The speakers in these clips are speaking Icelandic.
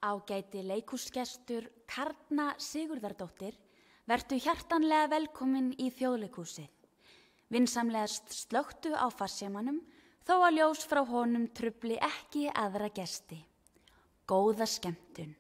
Ágæti leikhúsgestur Karna Sigurðardóttir, vertu hjartanlega velkomin í Þjóðleikhúsið. Vinsamlegast slökktu á farsímanum þó að ljós frá honum trufli ekki aðra gesti. Góða skemmtun.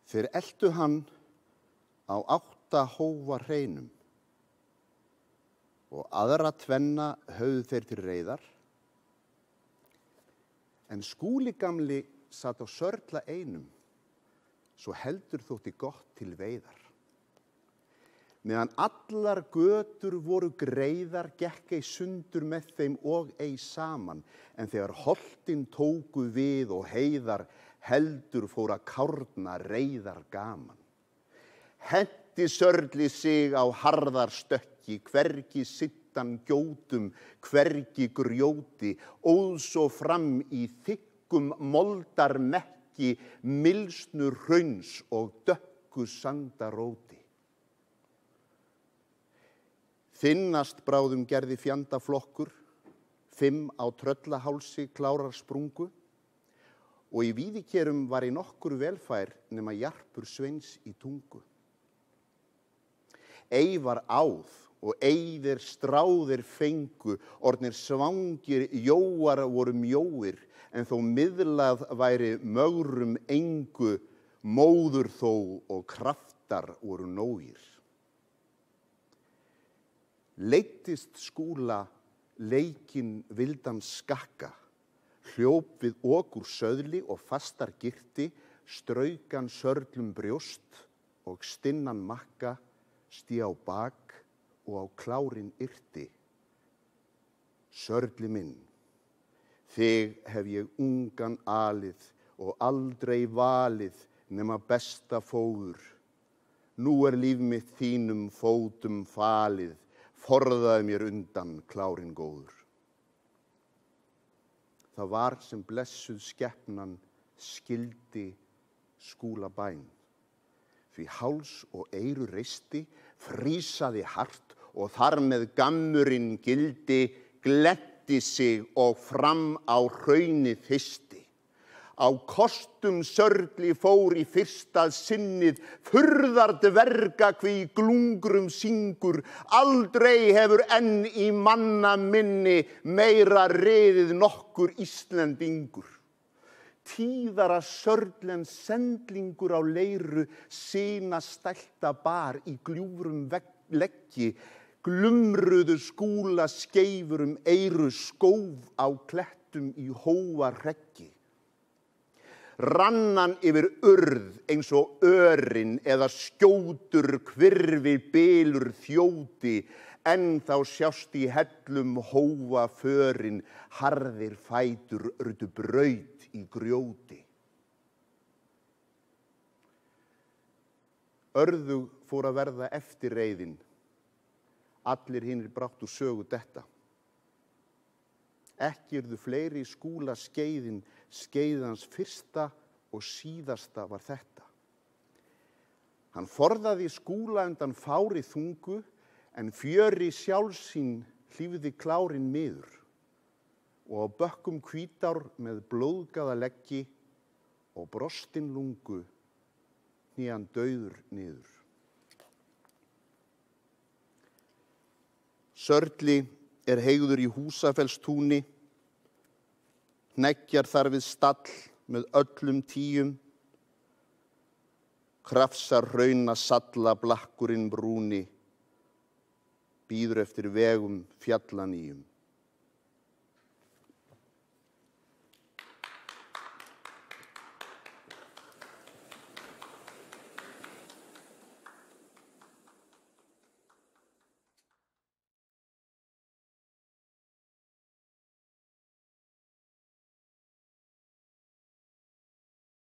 Þeir eltu hann á 8 hófa hreinum og aðra tvenna höfðu þeir til reiðar, en Skúli gamli sat á sörla einum, svo heldur þótti gott til veiðar. Meðan allar götur voru greiðar, gekk ei sundur með þeim og ei saman, en þegar holtin tóku við og heiðar, heldur fór að kárna reiðar gaman. Henti sörli sig á harðar stökki, hvergi sittan gjótum, hvergi grjóti, óð svo fram í þykkum moldar mekki, milsnu hrauns og dökku sandaróti. Þinnast bráðum gerði fjandaflokkur, 5 á tröllahálsi klárar sprungu, og í víðikerum var í nokkur velfær nema jarpur sveins í tungu. Ei var áð og ei þeir stráðir fengu, orðnir svangir jóar voru mjóir, en þó miðlað væri mögrum engu, móður þó og kraftar voru nógir. Leittist Skúla leikinn vildan skakka, hljóp við okur söðli og fastar girti, straukan sörlum brjóst og stinnan makka, stí á bak og á klárin yrti. Sörli minn, þig hef ég ungan alið og aldrei valið nema besta fóður. Nú líf mitt þínum fótum falið, forðaði mér undan klárin góður. Það var sem blessuð skepnan skildi Skúla bæn. Því háls og eyru reisti, frísaði hart og þar með gammurinn gildi, gletti sig og fram á hraunið þysti. Á kostum sörli fór í fyrsta sinnið, furðar dverga hví glungrum syngur, aldrei hefur enn í manna minni meira riðið nokkur Íslendingur. Tíðara sörl en sendlingur á leiru, sína stælta bar í gljúfrum leggi, glumruðu Skúla skeifurum eyru, skóf á klettum í hóa reggi. Rannan yfir urð eins og örin eða skjótur hvirfi bylur þjóti, en þá sjást í hellum hófa förin, harðir fætur ruddu braut í grjóti. Örðug fór að verða eftirreiðin, allir hinir bráttu sögu detta. Ekki yrðu fleiri Skúla skeiðin, skeiðans fyrsta og síðasta var þetta. Hann forðaði Skúla undan fári þungu, en fjöri sjálfsín hlífði klárin miður, og á bökkum hvítár með blóðgaða leggi og brostin lungu hné hann dauður niður. Sörli heygður í Húsafellstúni, hneggjar þar við stall með öllum tíum, krafsar hrauna salla blakkurinn brúni, bíður eftir vegum fjallanýjum.